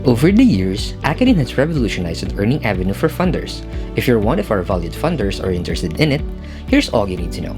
Over the years, Acudeen has revolutionized an earning avenue for funders. If you're one of our valued funders or interested in it, here's all you need to know.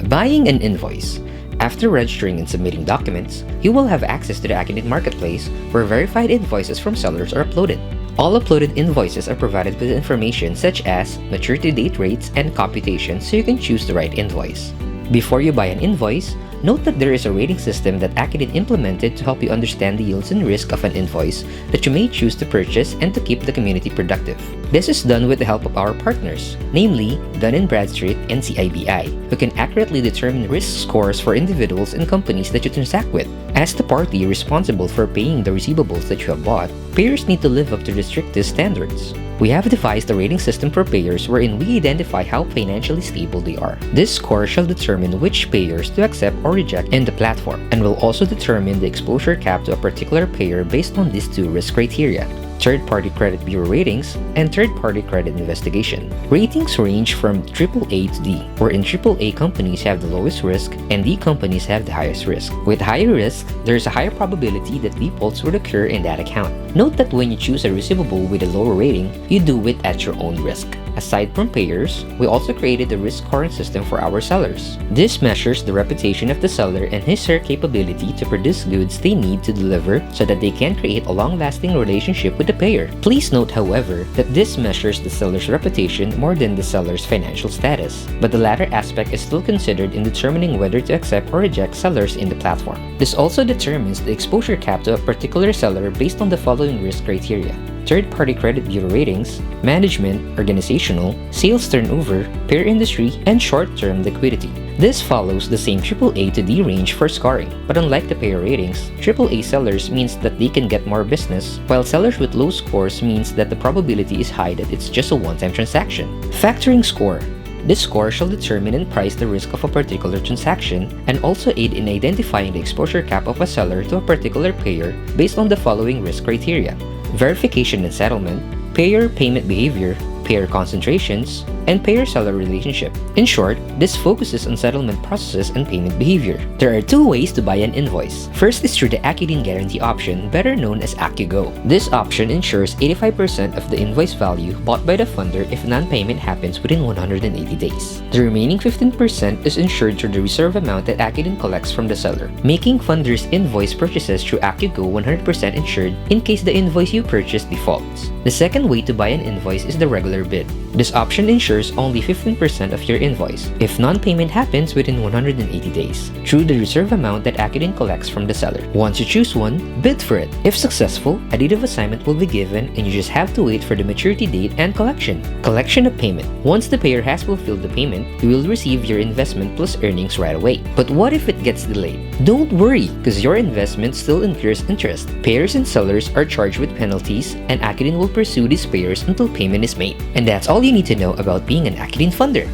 Buying an invoice. After registering and submitting documents, you will have access to the Acudeen Marketplace where verified invoices from sellers are uploaded. All uploaded invoices are provided with information such as maturity date rates and computation so you can choose the right invoice. Before you buy an invoice, note that there is a rating system that Acudeen implemented to help you understand the yields and risk of an invoice that you may choose to purchase and to keep the community productive. This is done with the help of our partners, namely Dun & Bradstreet and CIBI, who can accurately determine risk scores for individuals and companies that you transact with. As the party responsible for paying the receivables that you have bought, payers need to live up to the strictest standards. We have devised a rating system for payers wherein we identify how financially stable they are. This score shall determine which payers to accept or reject in the platform, and will also determine the exposure cap to a particular payer based on these two risk criteria: third-party credit bureau ratings and third-party credit investigation. Ratings range from AAA to D, wherein AAA companies have the lowest risk and D companies have the highest risk. With higher risk, there is a higher probability that defaults would occur in that account. Note that when you choose a receivable with a lower rating, you do it at your own risk. Aside from payers, we also created a risk scoring system for our sellers. This measures the reputation of the seller and his/her capability to produce goods they need to deliver so that they can create a long-lasting relationship with the payer. Please note, however, that this measures the seller's reputation more than the seller's financial status, but the latter aspect is still considered in determining whether to accept or reject sellers in the platform. This also determines the exposure cap to a particular seller based on the following risk criteria: third-party credit bureau ratings, management, organizational, sales turnover, payer industry, and short-term liquidity. This follows the same AAA to D range for scoring, but unlike the payer ratings, AAA sellers means that they can get more business, while sellers with low scores means that the probability is high that it's just a one-time transaction. Factoring score. This score shall determine and price the risk of a particular transaction and also aid in identifying the exposure cap of a seller to a particular payer based on the following risk criteria: verification and settlement, payer payment behavior, payer concentrations, and payer-seller relationship. In short, this focuses on settlement processes and payment behavior. There are two ways to buy an invoice. First is through the Acudeen Guarantee option, better known as AcuGo. This option ensures 85% of the invoice value bought by the funder if non-payment happens within 180 days. The remaining 15% is insured through the reserve amount that Acudeen collects from the seller, making funders' invoice purchases through AcuGo 100% insured in case the invoice you purchased defaults. The second way to buy an invoice is the regular bid. This option ensures only 15% of your invoice if non-payment happens within 180 days through the reserve amount that Acudeen collects from the seller. Once you choose one, bid for it. If successful, a deed of assignment will be given and you just have to wait for the maturity date and collection. Collection of payment. Once the payer has fulfilled the payment, you will receive your investment plus earnings right away. But what if it gets delayed? Don't worry, because your investment still incurs interest. Payers and sellers are charged with penalties, and Acudeen will pursue these payers until payment is made. And that's all you need to know about being an Acudeen funder.